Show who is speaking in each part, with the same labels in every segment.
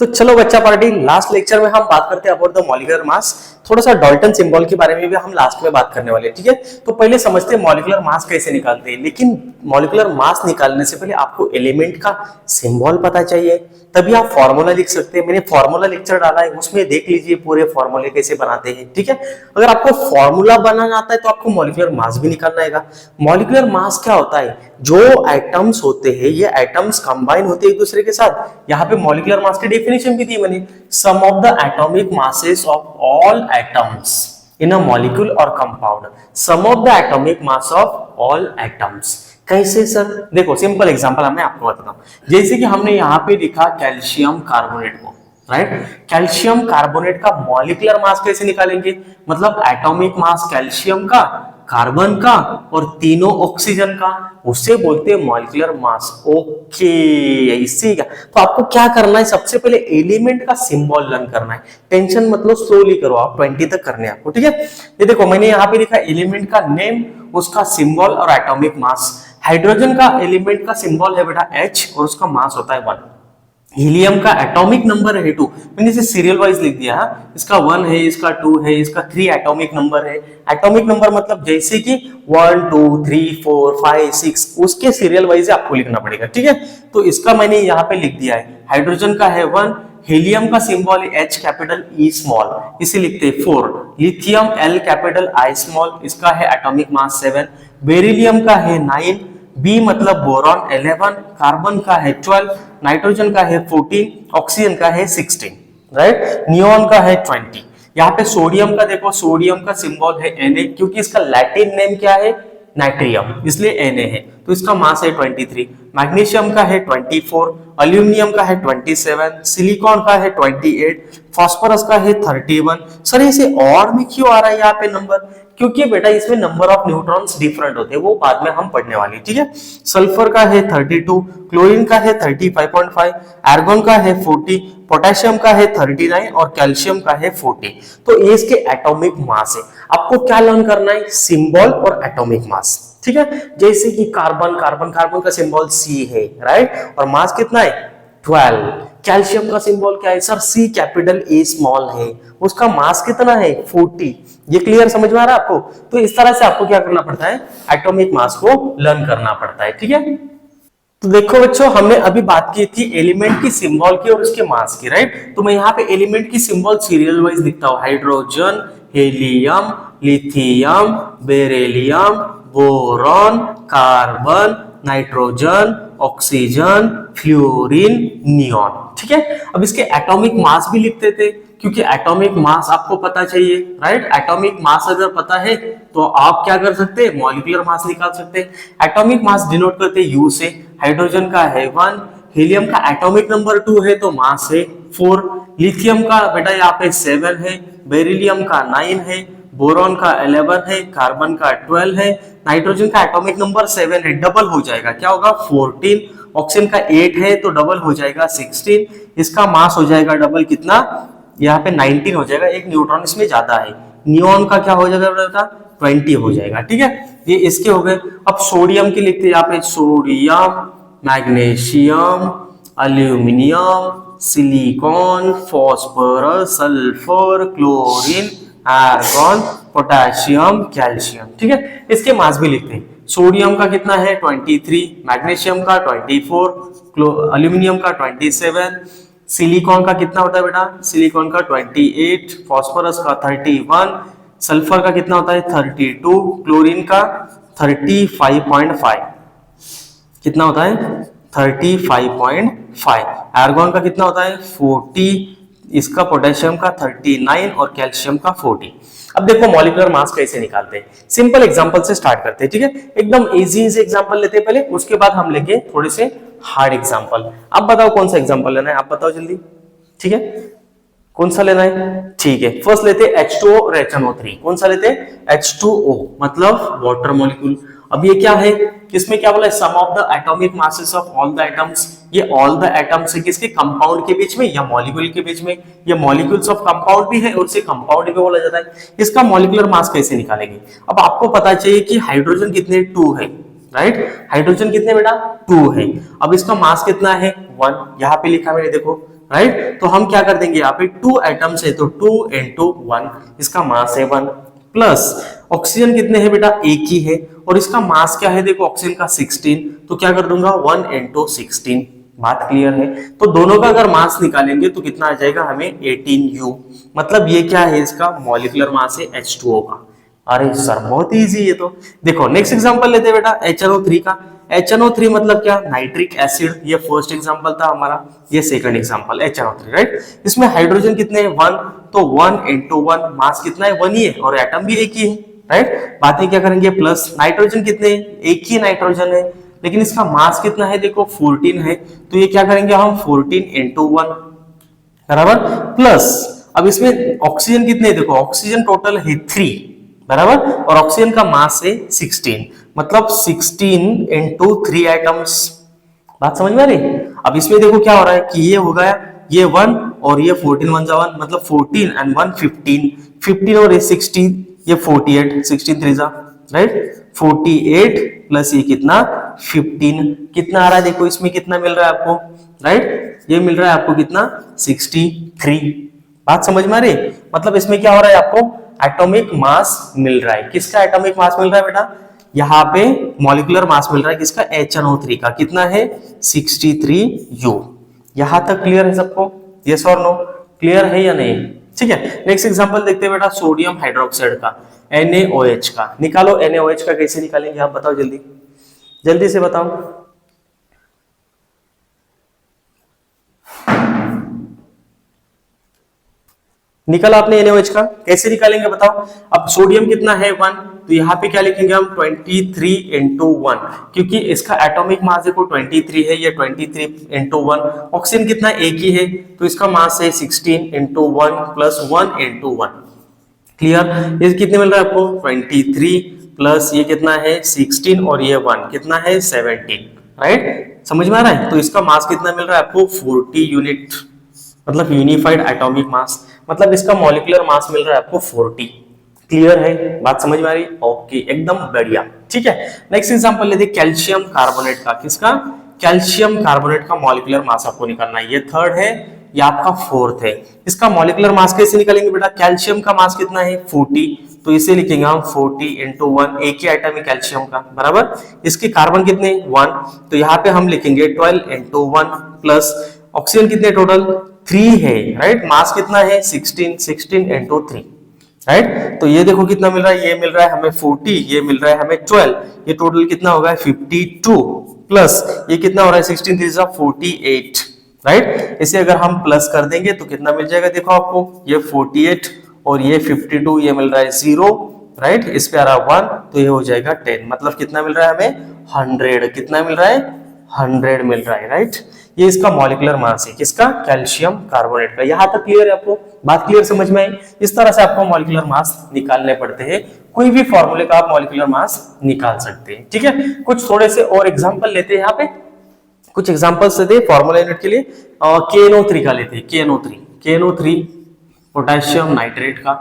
Speaker 1: तो चलो बच्चा पार्टी, लास्ट लेक्चर में हम बात करते हैं अबाउट द मॉलिक्यूलर मास। थोड़ा सा डाल्टन सिंबल के बारे में भी हम लास्ट में बात करने वाले हैं, ठीक है। तो पहले समझते हैं मॉलिक्यूलर मास कैसे निकालते हैं। लेकिन मॉलिक्यूलर मास निकालने से पहले आपको एलिमेंट का सिंबल पता चाहिए, तभी आप फॉर्मूला लिख सकते हैं। मैंने फॉर्मूला लेक्चर डाला है, उसमें देख लीजिए पूरे फॉर्मूले कैसे बनाते हैं, ठीक है। अगर आपको फॉर्मूला बनाना आता है तो आपको मॉलिक्यूलर मास भी निकालना आएगा। मॉलिक्यूलर मास क्या होता है? जो एटम्स होते हैं, ये एटम्स कंबाइन होते हैं एक दूसरे के साथ। यहाँ पे मॉलिक्यूलर मास की डेफिनेशन भी दी मैंने, sum of the atomic masses of all atoms in a molecule और compound. Sum of the atomic mass of all atoms. कैसे सर? देखो सिंपल एग्जांपल मैं आपको बताता हूं। जैसे कि हमने यहाँ पे लिखा कैल्शियम कार्बोनेट को, राइट। कैल्शियम कार्बोनेट का मॉलिक्यूलर मास कैसे निकालेंगे? मतलब एटॉमिक मास कैल्शियम का, कार्बन का और तीनों ऑक्सीजन का, उसे बोलते हैं मॉलिक्यूलर मास। ओके, ऐसे क्या? तो आपको क्या करना है, सबसे पहले एलिमेंट का सिंबल लर्न करना है। टेंशन मतलब स्लोली करो, आप 20 तक करने हैं आपको, ठीक है। ये देखो मैंने यहाँ पे लिखा एलिमेंट का नेम, उसका सिंबल और एटॉमिक मास। हाइड्रोजन का एलिमेंट का सिंबल है बेटा H और उसका मास होता है 1। हीलियम का एटॉमिक नंबर है 2। मैंने इसे सीरियल वाइज लिख दिया है। इसका 1 है, इसका 2 है, इसका 3 एटॉमिक नंबर है। एटॉमिक नंबर मतलब जैसे कि 1 2 3 4 5 6 उसके सीरियल वाइज आपको लिखना पड़ेगा, ठीक है। तो इसका मैंने यहाँ पे लिख दिया है। हाइड्रोजन का है 1, हीलियम का सिंबल है H कैपिटल E स्मॉल, इसे लिखते हैं 4। Lithium L capital I small, इसका है एटॉमिक मास 7। बेरिलियम का है 9, बी मतलब बोरॉन 11, कार्बन का है 12, नाइट्रोजन का है 14, ऑक्सीजन का है 16, राइट। नियोन का है 20। यहाँ पे सोडियम का देखो, सोडियम का सिंबल है Na, क्योंकि इसका लैटिन नेम क्या है? नाइट्रियम, इसलिए Na है। तो इसका मास है 23। मैग्नीशियम का है 24, अल्यूमिनियम का है 27, सिलिकॉन का है 28, फास्फोरस का है 31। सर इसे और में क्यों आ रहा है यहाँ पे नंबर? क्योंकि बेटा इसमें नंबर ऑफ न्यूट्रॉन्स डिफरेंट होते हैं, वो बाद में हम पढ़ने वाले, ठीक है। सल्फर का है 32, क्लोरीन का है 35.5, आर्गन का है 40, पोटेशियम का है 39 और कैल्शियम का है 40। तो ये इसके एटॉमिक मास है। आपको क्या लर्न करना है? सिंबल और एटॉमिक मास, ठीक है। जैसे कि कार्बन, कार्बन का सिंबल C है, राइट, और मास कितना है? 12। कैल्शियम का सिंबल क्या है? Sir C capital A small है, उसका मास कितना है? 40। ये क्लियर समझ में आ रहा है आपको? तो इस तरह से आपको क्या करना पड़ता है? एटॉमिक मास को लर्न करना पड़ता है, ठीक है। तो देखो बच्चों, हमने अभी बात की थी एलिमेंट की सिंबल की और उसके मास की, राइट। तो मैं यहाँ पे एलिमेंट की सिंबल सीरियल वाइज लिखता हूँ। Hydrogen, helium, lithium, beryllium, boron, carbon, nitrogen, oxygen, fluorine, neon, ठीक है। अब इसके एटॉमिक मास भी लिखते थे, क्योंकि एटॉमिक मास आपको पता चाहिए, राइट। एटॉमिक मास अगर पता है तो आप क्या कर सकते हैं? मॉलिक्यूलर मास निकाल सकते हैं। एटॉमिक मास डिनोट करते हैं U से। हाइड्रोजन का है 1, हीलियम का एटॉमिक नंबर 2 है तो मास है 4, लिथियम का बेटा यहाँ पे 7 है, बेरिलियम का 9 है, बोरॉन का 11 है, कार्बन का 12 है, नाइट्रोजन का एटॉमिक नंबर 7 है, डबल हो जाएगा, क्या होगा? 14, ऑक्सीजन का 8 है तो डबल हो जाएगा 16, इसका मास हो जाएगा डबल, कितना? यहाँ पे 19 हो जाएगा, एक न्यूट्रॉन इसमें ज्यादा है। नियॉन का क्या हो जाएगा बेटा? 20 हो जाएगा, ठीक है। ये इसके हो गए। अब सोडियम के लिखते हैं यहाँ पे sodium, magnesium, aluminium, silicon, phosphorus, sulphur, chlorine, argon, potassium, calcium, ठीक है। इसके मास भी लिखते हैं। सोडियम का कितना है? 23, मैग्नीशियम का 24, एल्यूमिनियम का 27, सिलिकॉन का कितना होता है बेटा? सिलिकॉन का 28, फास्फोरस का 31, सल्फर का कितना होता है? 32, क्लोरीन का 35.5, कितना होता है? 35.5, आर्गन का कितना होता है? 40, इसका पोटेशियम का 39 और कैल्शियम का 40। अब देखो मॉलिक्यूलर मास कैसे निकालते हैं। सिंपल एग्जांपल से स्टार्ट करते हैं, ठीक है। एकदम इजी एग्जांपल लेते हैं पहले, उसके बाद हम लेंगे थोड़े से हार्ड एग्जांपल। अब बताओ कौन सा एग्जांपल लेना है, आप बताओ जल्दी, ठीक है। कौन सा लेना है? ठीक है, फर्स्ट लेते हैं H2O और HNO3। कौन सा लेते हैं? H2O मतलब वाटर मॉलिक्यूल। अब ये क्या है? किसमें क्या बोला है? Sum of the atomic masses of all the atoms. ये ऑल द एटम्स है किसके? कंपाउंड के बीच में या मॉलिक्यूल के बीच में। ये मॉलिक्यूल्स ऑफ कंपाउंड भी है और इसे कंपाउंड भी बोला जाता है। इसका मॉलिक्यूलर मास कैसे निकालेंगे? अब आपको पता चाहिए कि हाइड्रोजन कितने? 2 है, राइट। हाइड्रोजन कितने बेटा? 2 है। अब इसका मास कितना है? 1। यहाँ पे लिखा मैंने, देखो राइट। तो हम क्या कर देंगे यहाँ पे 2 एटम्स है तो 2 into 1, इसका मास है 1, प्लस ऑक्सीजन कितने हैं बेटा, एक ही है और इसका मास क्या है देखो ऑक्सीजन का 16, तो क्या कर दूंगा 1 into 16। बात क्लियर है। तो दोनों का अगर मास निकालेंगे तो कितना आ जाएगा हमें 18U, मतलब ये क्या है इसका मॉलिक्यूलर मास है H2O का। अरे सर बहुत इजी है। तो देखो नेक्स्ट एग्जांपल लेते हैं बेटा HNO3 का। HNO3 मतलब क्या, नाइट्रिक एसिड। ये फर्स्ट एग्जांपल था हमारा, ये सेकंड एग्जांपल HNO3, राइट। इसमें हाइड्रोजन कितने हैं 1, तो 1 into 1, मास कितना है 1 ही है और एटम भी एक ही है, राइट। बातें क्या करेंगे प्लस, नाइट्रोजन कितने हैं, एक ही नाइट्रोजन है लेकिन इसका मास कितना है देखो 14 है, तो ये क्या करेंगे हम 14 into 1 बराबर, प्लस अब इसमें ऑक्सीजन कितने देखो, ऑक्सीजन टोटल है 3 बराबर और ऑक्सीजन का मास है 16, मतलब 16 into 3 एटम्स। बात समझ में आ रही। अब इसमें देखो क्या हो रहा है कि ये हो गया ये 1 और ये 14 1 1, मतलब 14 and 1 15, 15 और ये 16, ये 48, 16 3 राइट, 48 प्लस ये कितना 15, कितना आ रहा है देखो इसमें कितना मिल रहा है आपको, राइट। ये मिल रहा है आपको कितना 63। बात समझ में आ रही। मतलब इसमें क्या हो रहा है आपको एटॉमिक मास मिल रहा है। किसका एटॉमिक मास मिल रहा है बेटा, यहाँ पे मॉलिक्यूलर मास मिल रहा है किसका, HNO3 का। कितना है 63U। यहां तक क्लियर है सबको, यस और नो, क्लियर है या नहीं। ठीक है, नेक्स्ट एग्जांपल देखते हैं बेटा सोडियम हाइड्रोक्साइड का, NaOH का। निकालो NaOH का, कैसे निकालेंगे आप बताओ, जल्दी जल्दी से बताओ। निकाला आपने NaOH का, कैसे निकालेंगे बताओ। अब सोडियम कितना है 1, तो यहाँ पे क्या लिखेंगे हम 23 into 1, क्योंकि इसका एटॉमिक मास देखो 23 है, ये 23 into 1। ऑक्सीजन कितना एक ही है तो इसका मास है 16 into 1 प्लस 1 into 1। क्लियर, ये कितने मिल रहा है आपको 23 प्लस ये कितना है 16 और ये 1 कितना है 17, राइट। समझ में आ रहा है। तो इसका मास कितना मिल रहा है आपको 40 यूनिट, मतलब यूनिफाइड एटॉमिक मास, मतलब इसका मॉलिक्यूलर मास मिल रहा है आपको 40। क्लियर है, बात समझ में आ रही। ओके, एकदम बढ़िया। ठीक है, नेक्स्ट एग्जांपल लेते हैं कैल्शियम कार्बोनेट का। किसका, कैल्शियम कार्बोनेट का मॉलिक्यूलर मास आपको निकालना है। ये थर्ड है, ये आपका फोर्थ है। इसका मॉलिक्यूलर मास कैसे निकालेंगे बेटा, कैल्शियम का मास कितना है 40, तो इसे लिखेंगे हम 40 into 1, एक ही आइटम है कैल्शियम का बराबर। इसके कार्बन कितने 1, तो यहाँ पे हम लिखेंगे 12 into 1 प्लस ऑक्सीजन कितने टोटल 3 है, राइट। मास कितना है 16 into 3, राइट। तो ये देखो कितना मिल रहा है, ये मिल रहा है हमें 40, ये मिल रहा है हमें 12, ये टोटल कितना होगा 52 प्लस ये कितना हो रहा है 16 3 48, राइट। इसे अगर हम प्लस कर देंगे तो कितना मिल जाएगा देखो आपको, ये 48 और ये 52, ये मिल रहा है 0, राइट। इस पे आ रहा है 1, तो ये हो जाएगा 10, मतलब कितना मिल रहा है हमें 100, कितना मिल रहा है 100 मिल रहा है, राइट। ये इसका मॉलिक्यूलर मास है किसका, कैल्शियम कार्बोनेट का। यहां तक क्लियर है आपको, बात क्लियर समझ में आई। इस तरह से आपको मॉलिक्यूलर मास निकालने पड़ते हैं, कोई भी फॉर्मूले का आप मॉलिक्यूलर मास निकाल सकते हैं। ठीक है, कुछ थोड़े से और एग्जांपल लेते हैं यहाँ पे, कुछ एग्जांपल्स देते हैं फॉर्मूला यूनिट के लिए। KNO3 का लेते हैं, KNO3 पोटेशियम नाइट्रेट का।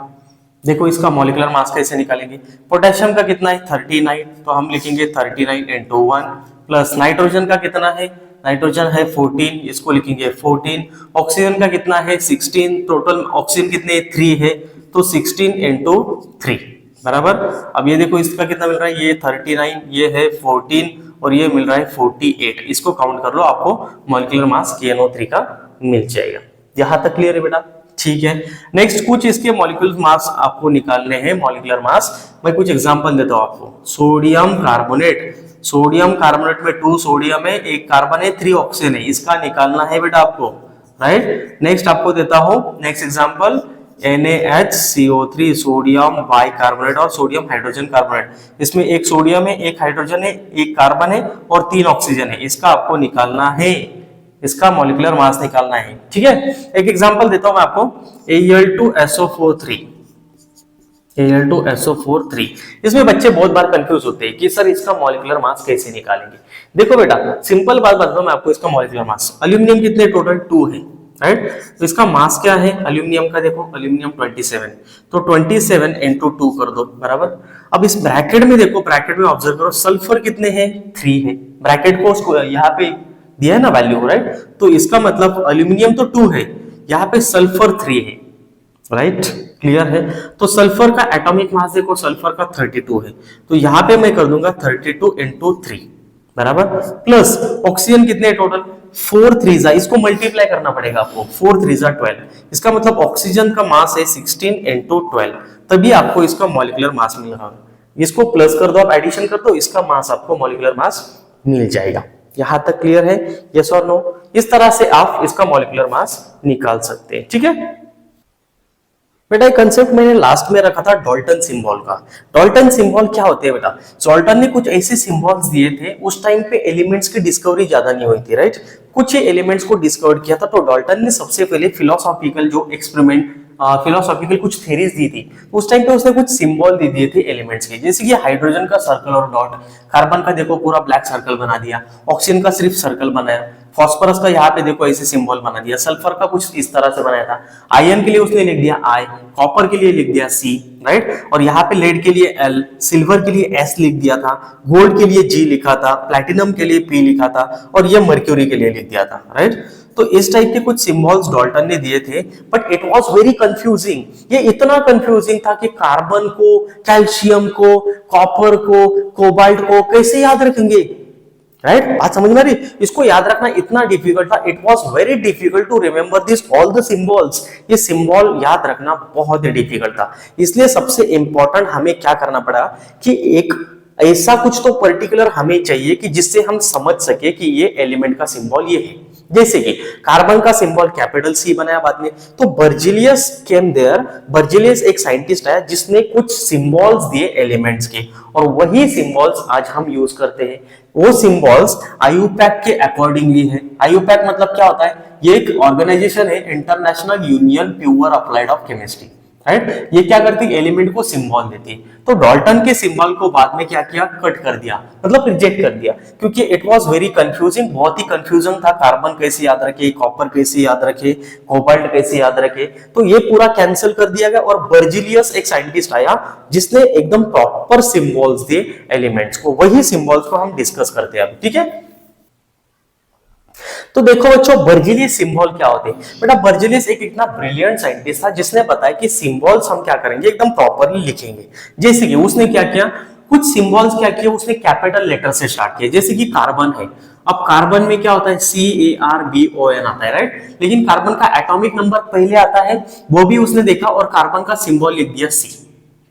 Speaker 1: देखो इसका मॉलिक्यूलर मास कैसे निकालेंगे। पोटेशियम का कितना है 39, तो हम लिखेंगे 39 into 1 प्लस नाइट्रोजन का कितना है, नाइट्रोजन है 14, इसको लिखेंगे 14। ऑक्सीजन का कितना है 16, टोटल ऑक्सीजन कितने 3 है, तो 16 into 3 बराबर। अब ये देखो इसका कितना मिल रहा है, ये 39, ये है 14 और ये मिल रहा है 48। इसको काउंट कर लो, आपको मॉलिक्यूलर मास KNO3 का मिल जाएगा। यहां तक क्लियर है बेटा। ठीक है, नेक्स्ट कुछ इसके मॉलिक्यूलर मास आपको निकालने हैं, मॉलिक्यूलर मास। मैं कुछ एग्जांपल देता हूं आपको। सोडियम कार्बोनेट में 2 सोडियम है, 1 कार्बन है, 3 ऑक्सीजन है, इसका निकालना है बेटा आपको, राइट। नेक्स्ट आपको देता हूं next example NaHCO3 sodium bicarbonate और सोडियम हाइड्रोजन कार्बोनेट। इसमें 1 सोडियम है, 1 हाइड्रोजन है, 1 कार्बन है और 3 ऑक्सीजन है, इसका आपको निकालना है, इसका मॉलिक्यूलर मास निकालना है। ठीक है, एक एग्जांपल देता हूं मैं आपको, Al2SO4 इसमें बच्चे बहुत बार कंफ्यूज होते हैं कि सर इसका मॉलिक्यूलर मास कैसे निकालेंगे। देखो बेटा सिंपल बात बताता हूं मैं आपको, इसका मॉलिक्यूलर मास, एल्यूमिनियम कितने टोटल 2 है, राइट। तो इसका मास क्या है एल्यूमिनियम का, देखो एल्यूमिनियम 27, तो 27 into 2 कर दो बराबर। अब इस ब्रैकेट में देखो, ब्रैकेट में ऑब्जर्व करो सल्फर कितने हैं 3 है, ब्रैकेट को यहाँ पे दिया है ना वैल्यू, राइट। तो इसका मतलब एल्यूमिनियम तो 2 है, यहाँ पे सल्फर 3 है, राइट, क्लियर है। तो सल्फर का एटॉमिक मास देखो, सल्फर का 32 है, तो यहाँ पे मैं कर दूंगा 32 इंटू 3 बराबर, प्लस ऑक्सीजन कितने है टोटल 4 3 इसको मल्टीप्लाई करना पड़ेगा आपको, 4 3 12, इसका मतलब ऑक्सीजन का मास है 16 इंटू 12, तभी आपको इसका मॉलिक्यूलर मास मिल रहा है। इसको प्लस कर दो, आप एडिशन कर दो, इसका मास आपको मॉलिक्यूलर मास मिल जाएगा। यहां तक क्लियर है, यस और नो? इस तरह से आप इसका मॉलिक्यूलर मास निकाल सकते हैं, ठीक है बेटा। एक कंसेप्ट मैंने लास्ट में रखा था डाल्टन सिंबल का। डाल्टन सिंबल क्या होते हैं बेटा? डाल्टन ने कुछ ऐसे सिंबल्स दिए थे, उस टाइम पे एलिमेंट्स की डिस्कवरी ज्यादा नहीं हुई थी, राइट। कुछ एलिमेंट्स को डिस्कवर किया था, तो डाल्टन ने सबसे पहले फिलोसॉफिकल जो एक्सपेरिमेंट, फिलोसॉफिकल कुछ थ्योरीज दी थी, उस टाइम पे उसने कुछ सिंबल दे दिए थे एलिमेंट्स के, जैसे कि हाइड्रोजन का सर्कल और डॉट, कार्बन का देखो पूरा ब्लैक सर्कल बना दिया, ऑक्सीजन का सिर्फ सर्कल बनाया, फॉस्फोरस का यहाँ पे देखो ऐसे सिंबल बना दिया, सल्फर का कुछ इस तरह से बनाया था, आयरन के लिए उसने लिख दिया आई, कॉपर के लिए लिख दिया सी, राइट, और यहाँ पे लेड के लिए एल, सिल्वर के लिए एस लिख दिया था, गोल्ड के लिए जी लिखा था, प्लैटिनम के लिए पी लिखा था, और ये मर्क्यूरी के लिए लिख दिया था, राइट। तो इस टाइप के कुछ सिंबल्स डाल्टन ने दिए थे, but it was very confusing. ये इतना कंफ्यूजिंग था कि कार्बन को, कैल्शियम को, कॉपर को, कोबाल्ट को कैसे याद रखेंगे, राइट बात समझ में आ रही? इसको याद रखना इतना डिफिकल्ट था, it was very difficult to remember this all the symbols. ये सिंबल याद रखना बहुत ही डिफिकल्ट था, इसलिए सबसे इंपॉर्टेंट हमें क्या करना पड़ा कि एक ऐसा कुछ तो पर्टिकुलर हमें चाहिए कि जिससे हम समझ सके कि ये एलिमेंट का सिंबल ये है। जैसे कि कार्बन का सिंबल कैपिटल सी बनाया बाद में, तो बर्जिलियस केम देयर, बर्जिलियस एक साइंटिस्ट है जिसने कुछ सिंबल्स दिए एलिमेंट्स के, और वही सिंबल्स आज हम यूज करते हैं। वो सिंबल्स आईयूपैक के अकॉर्डिंगली है। आईयूपैक मतलब क्या होता है? ये एक ऑर्गेनाइजेशन है, international union pure applied of chemistry, right. ये क्या करती है? एलिमेंट को सिंबल देती है। तो डाल्टन के सिंबल को बाद में क्या किया? कट कर दिया, मतलब रिजेक्ट कर दिया, क्योंकि इट वाज वेरी कंफ्यूजिंग, बहुत ही कंफ्यूजन था। कार्बन कैसे याद रखे, कॉपर कैसे याद रखे, कोबाल्ट कैसे याद रखे, तो ये पूरा कैंसिल कर दिया गया। और बर्जिलियस एक साइंटिस्ट आया जिसने एकदम प्रॉपर सिंबल्स दिए एलिमेंट्स को, वही सिंबल्स को हम डिस्कस करते हैं अब, ठीक है। तो देखो बच्चों, बर्जिलियस सिंबल क्या होते हैं? बेटा बर्जिलियस एक इतना ब्रिलियंट साइंटिस्ट था जिसने बताया कि सिंबल्स हम क्या करेंगे, एकदम प्रॉपरली लिखेंगे। जैसे कि उसने क्या किया, कुछ सिंबल्स क्या किया, उसने कैपिटल लेटर से स्टार्ट किया। जैसे कि कार्बन है, अब कार्बन में क्या होता है? CARBON आता है, राइट। लेकिन कार्बन का एटॉमिक नंबर पहले आता है, वो भी उसने देखा और कार्बन का सिंबल लिख दिया C,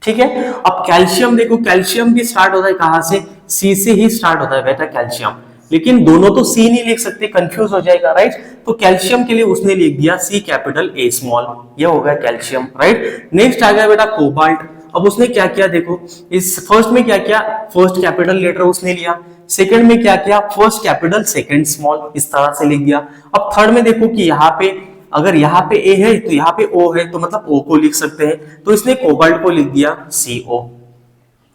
Speaker 1: ठीक है। अब कैल्शियम देखो, कैल्शियम भी स्टार्ट होता है कहां से? C से ही स्टार्ट होता है बेटा कैल्शियम, लेकिन दोनों तो सी नहीं लिख सकते, कंफ्यूज हो जाएगा, राइट। तो कैल्शियम के लिए उसने लिख दिया C कैपिटल A स्मॉल, ये हो गया कैल्शियम, राइट। नेक्स्ट आ गया बेटा कोबाल्ट। अब उसने क्या किया देखो, इस फर्स्ट में क्या किया, फर्स्ट कैपिटल लेटर उसने लिया, सेकंड में क्या किया, फर्स्ट कैपिटल सेकंड स्मॉल, इस तरह से लिख दिया। अब थर्ड में देखो कि यहाँ पे अगर यहाँ पे A है तो यहाँ पे O है, तो मतलब O को लिख सकते हैं, तो इसने कोबाल्ट को लिख दिया CO।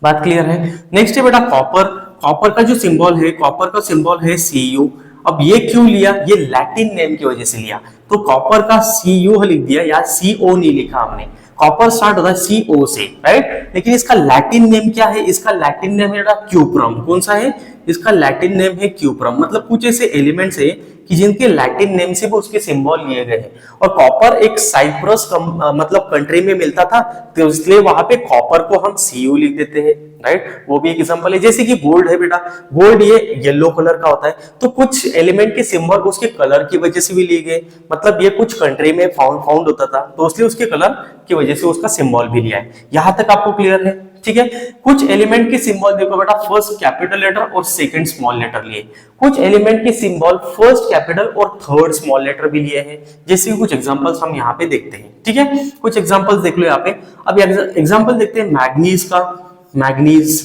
Speaker 1: बात क्लियर है? नेक्स्ट है बेटा कॉपर। कॉपर का जो सिंबल है, कॉपर का सिंबल है Cu। अब ये क्यों लिया? ये लैटिन नेम की वजह से लिया, तो कॉपर का Cu लिख दिया, या CO नहीं लिखा हमने। कॉपर स्टार्ट होता है CO से, राइट। लेकिन इसका लैटिन नेम क्या है? इसका लैटिन नेम है बेटा क्यूप्रम। कौन सा है? इसका लैटिन नेम है क्यूप्रम। मतलब कुछ ऐसे एलिमेंट्स है कि जिनके लैटिन नेम से भी उसके सिंबल लिए गए हैं। और कॉपर एक साइप्रस मतलब कंट्री में मिलता था, तो इसलिए वहां पे कॉपर को हम Cu लिख देते हैं, राइट। वो भी एक एग्जांपल है। जैसे कि गोल्ड है बेटा, गोल्ड ये येलो कलर का होता है, तो कुछ एलिमेंट के सिंबल उसके कलर की वजह से भी लिए गए, मतलब ये कुछ कंट्री में फाउंड होता था, तो इसलिए उसके कलर की वजह से उसका सिंबल भी लिया है। यहां तक आपको क्लियर है? ठीक है। कुछ एलिमेंट के सिंबल देखो बेटा, फर्स्ट कैपिटल लेटर और सेकंड स्मॉल लेटर लिए। कुछ एलिमेंट के सिंबल फर्स्ट कैपिटल और थर्ड स्मॉल लेटर भी लिए हैं। जैसे कि कुछ एग्जांपल्स हम यहाँ पे देखते हैं, ठीक है। कुछ एग्जांपल्स देख लो यहाँ पे। अब एग्जांपल देखते हैं मैग्नीज का, मैग्नीज,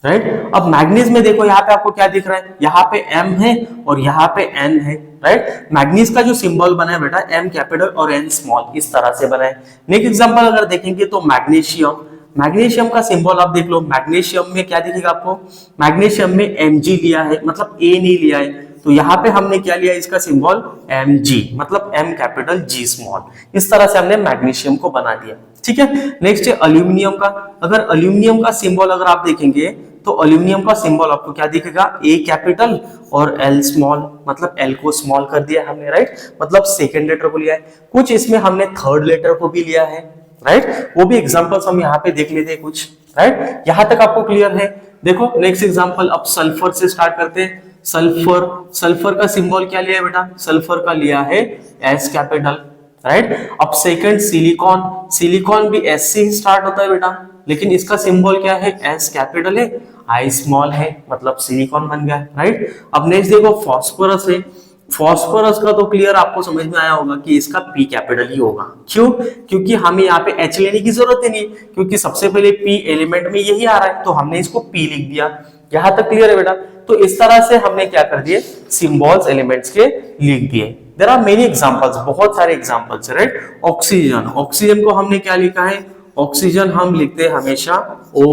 Speaker 1: राइट। अब मैग्नीज में देखो यहाँ पे आपको क्या दिख रहा है, यहाँ पे M है और यहाँ पे N है, राइट। मैग्नीज का जो सिंबल बना है बेटा, M कैपिटल और N स्मॉल, इस तरह से बना है। नेक्स्ट एग्जांपल अगर देखेंगे तो मैग्नीशियम, मैग्नीशियम का सिंबल आप देख लो। मैग्नीशियम में क्या दिखेगा आपको? मैग्नीशियम में Mg लिया है, मतलब A नहीं लिया है, तो यहाँ पे हमने क्या लिया इसका सिंबल Mg, मतलब M कैपिटल G स्मॉल। इस तरह से हमने मैग्नीशियम को बना दिया। ठीक है, नेक्स्ट है अल्यूमिनियम का। अगर अल्यूमिनियम का सिंबल अगर आप देखेंगे तो अल्यूमिनियम का सिंबल आपको क्या दिखेगा, A कैपिटल और L स्मॉल, मतलब L को स्मॉल कर दिया हमने, राइट, मतलब सेकेंड लेटर को लिया है। कुछ इसमें हमने थर्ड लेटर को भी लिया है, राइट, वो भी एग्जांपल्स हम यहाँ पे देख लेते हैं कुछ, राइट, यहाँ तक आपको क्लियर है। देखो नेक्स्ट एग्जांपल, अब सल्फर से स्टार्ट करते हैं। सल्फर, सल्फर का सिंबल क्या लिया है बेटा, सल्फर का लिया है S कैपिटल, राइट। अब सेकंड सिलिकॉन, सिलिकॉन भी S से ही स्टार्ट होता है बेटा, लेकिन इसका सिंबल क्या है, S कैपिटल है, I स्मॉल है, मतलब सिलिकॉन बन गया, राइट। अब नेक्स्ट देखो फास्फोरस है। फास्फोरस का तो क्लियर आपको समझ में आया होगा कि इसका P कैपिटल ही होगा। क्यों, क्योंकि हमें यहाँ पे H लेने की जरूरत ही नहीं, क्योंकि सबसे पहले P एलिमेंट में यही आ रहा है, तो हमने इसको P लिख दिया। यहाँ तक क्लियर है बेटा। तो इस तरह से हमने क्या कर दिए, सिंबल्स एलिमेंट्स के लिख दिए। देयर आर मेनी एग्जांपल्स, बहुत सारे एग्जांपल्स है, राइट। ऑक्सीजन, ऑक्सीजन को हमने क्या लिखा है, ऑक्सीजन हम लिखते हैं हमेशा O,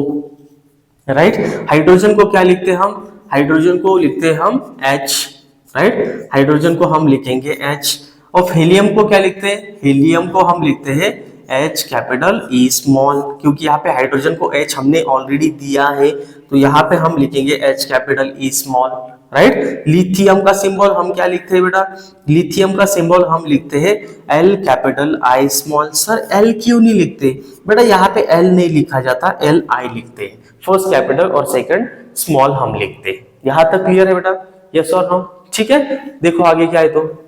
Speaker 1: राइट। हाइड्रोजन को क्या लिखते हैं हम, हाइड्रोजन को लिखते हैं हम H, राइट, हाइड्रोजन को हम लिखेंगे H। और हीलियम को क्या लिखते हैं, हीलियम को हम लिखते हैं H कैपिटल E स्मॉल, क्योंकि यहाँ पे हाइड्रोजन को H हमने ऑलरेडी दिया है, तो यहाँ पे हम लिखेंगे H capital E small, right. Lithium का सिंबल हम क्या लिखते हैं बेटा, लिथियम का सिंबल हम लिखते हैं L capital I small. Sir L क्यों नहीं लिखते बेटा, यहाँ पे L नहीं लिखा जाता, L I लिखते हैं, फर्स्ट कैपिटल और सेकंड स्मॉल हम लिखते हैं। यहाँ तक क्लियर है बेटा, यस और नो, ठीक है। देखो आगे क्या है, तो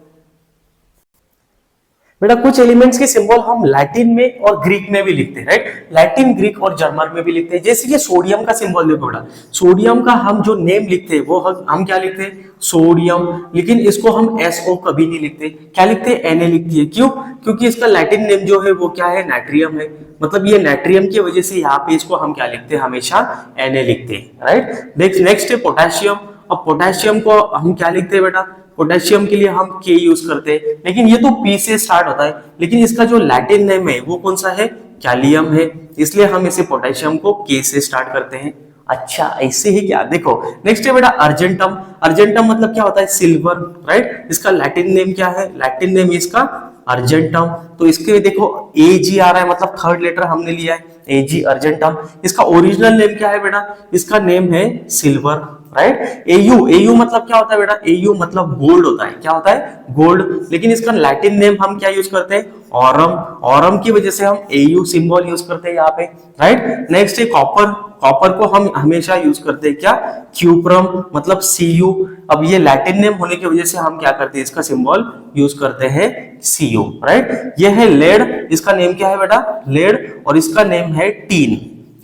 Speaker 1: बेटा कुछ एलिमेंट्स के सिंबल हम लैटिन में और ग्रीक में भी लिखते हैं, राइट, लैटिन, ग्रीक और जर्मन में भी लिखते हैं। जैसे कि सोडियम का सिंबल देखो बेटा, सोडियम का हम जो नेम लिखते हैं वो हम क्या लिखते हैं, सोडियम, लेकिन इसको हम SO कभी नहीं लिखते, क्या लिखते हैं, Na लिखती है। क्यों, क्योंकि इसका लैटिन नेम जो है वो क्या है, नाइट्रियम है, मतलब ये नाइट्रियम की वजह से यहाँ पे इसको हम क्या लिखते हैं, हमेशा Na लिखते हैं, राइट। नेक्स्ट है पोटेशियम। अब पोटेशियम को हम क्या लिखते हैं बेटा, पोटेशियम के लिए हम K यूज करते हैं, लेकिन ये तो P से स्टार्ट होता है, लेकिन इसका जो लैटिन नेम है वो कौन सा है, कैलियम है, इसलिए हम इसे पोटेशियम को K से स्टार्ट करते हैं। अच्छा ऐसे ही क्या, देखो नेक्स्ट है बेटा अर्जेंटम। अर्जेंटम मतलब क्या होता है, सिल्वर, राइट, इसका लैटिन नेम क्या है, लैटिन नेम इसका अर्जेंटम, तो इसके देखो AG आ रहा है, मतलब थर्ड लेटर हमने लिया है AG, अर्जेंटम। इसका ओरिजिनल नेम क्या है बेटा, इसका नेम है सिल्वर, राइट। AU मतलब क्या होता है बेटा, AU मतलब गोल्ड होता है, क्या होता है, गोल्ड, लेकिन इसका लैटिन नेम हम क्या यूज करते हैं, ऑरम, ऑरम की वजह से हम AU सिंबल यूज करते हैं यहाँ पे, राइट। नेक्स्ट है कॉपर। कॉपर को हम हमेशा यूज करते हैं क्या, क्यूप्रम, मतलब Cu। अब ये लैटिन नेम होने की वजह से हम क्या करते हैं, इसका सिंबल यूज करते हैं Cu, राइट। ये है लेड, इसका नेम क्या है बेटा, लेड, और इसका नेम है टीन,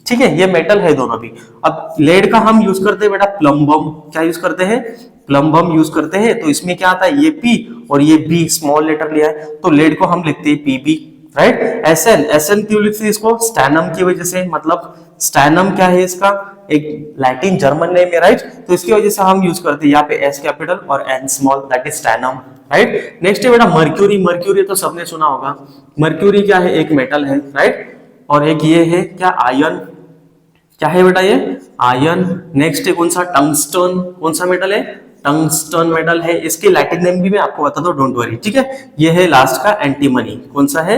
Speaker 1: ठीक है, ये मेटल है दोनों भी। अब लेड का हम यूज करते हैं बेटा प्लम्बम, क्या यूज करते हैं, प्लम्बम यूज करते हैं, तो इसमें क्या आता है, ये P और ये B स्मॉल लेटर लिया है, तो लेड को हम लिखते हैं Pb, राइट। SN क्यों लिखते हैं इसको, स्टैनम की वजह से, मतलब स्टैनम क्या है, इसका एक लैटिन जर्मन नेम है, राइट, तो इसकी वजह से हम यूज करते हैं यहाँ पे S कैपिटल और N small, that is stannum, right. Next है बेटा मर्क्यूरी। मर्क्यूरी तो सबने सुना होगा, मर्क्यूरी क्या है, एक मेटल है, राइट, और एक ये है क्या, आयन, क्या है बेटा ये, आयन। नेक्स्ट है कौन सा, टंगस्टन, कौन सा मेटल है, टंगस्टन मेटल है, इसके लैटिन नेम भी मैं आपको बता दूं, डोंट वरी, ठीक है। ये है लास्ट का एंटीमनी, कौन सा है,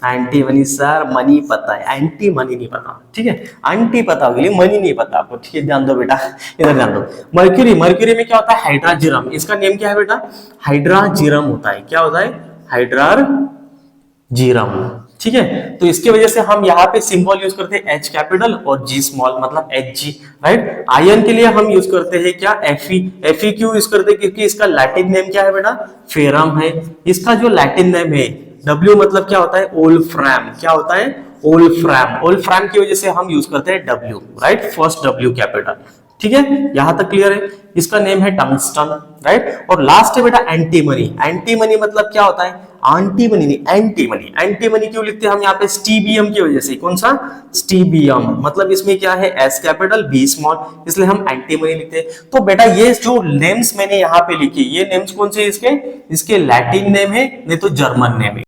Speaker 1: एंटीमनी। सर मनी पता है, एंटी मनी नहीं पता, ठीक है, एंटी पता होगी, मनी नहीं पता आपको, ठीक है, ध्यान दो बेटा, इधर ध्यान दो। मर्क्यूरी, मर्क्यूरी में क्या होता है, हाइड्राजिरम, इसका नेम क्या है बेटा, हाइड्राजिरम होता है, क्या होता है, हाइड्राजिरम, ठीक है। तो इसकी वजह से हम यहाँ पे सिंबल यूज करते हैं H कैपिटल और G स्मॉल, मतलब Hg, राइट। आयन के लिए हम यूज करते हैं क्या, Fe। Fe क्यों यूज करते हैं, क्योंकि इसका लैटिन नेम क्या है बेटा, फेरम है। इसका जो लैटिन नेम है W मतलब क्या होता है, ओल्फ्रैम, क्या होता है, ओल्फ्रैम। ओल्फ्रैम की वजह से हम यूज करते हैं W, right, first W capital, ठीक है, यहां तक क्लियर है। इसका नेम है टंगस्टन, राइट। और लास्ट है बेटा एंटीमनी। एंटीमनी मतलब क्या होता है, एंटीमनी नहीं, एंटीमनी। एंटीमनी क्यों लिखते हैं हम यहाँ पे, स्टीबियम की वजह से, कौन सा, स्टीबियम, मतलब इसमें क्या है, S कैपिटल B स्मॉल, इसलिए हम एंटीमनी लिखते हैं। तो बेटा ये जो नेम्स मैंने यहाँ पे लिखे, ये नेम्स कौन से इसके लैटिन नेम है, नहीं तो जर्मन नेम है।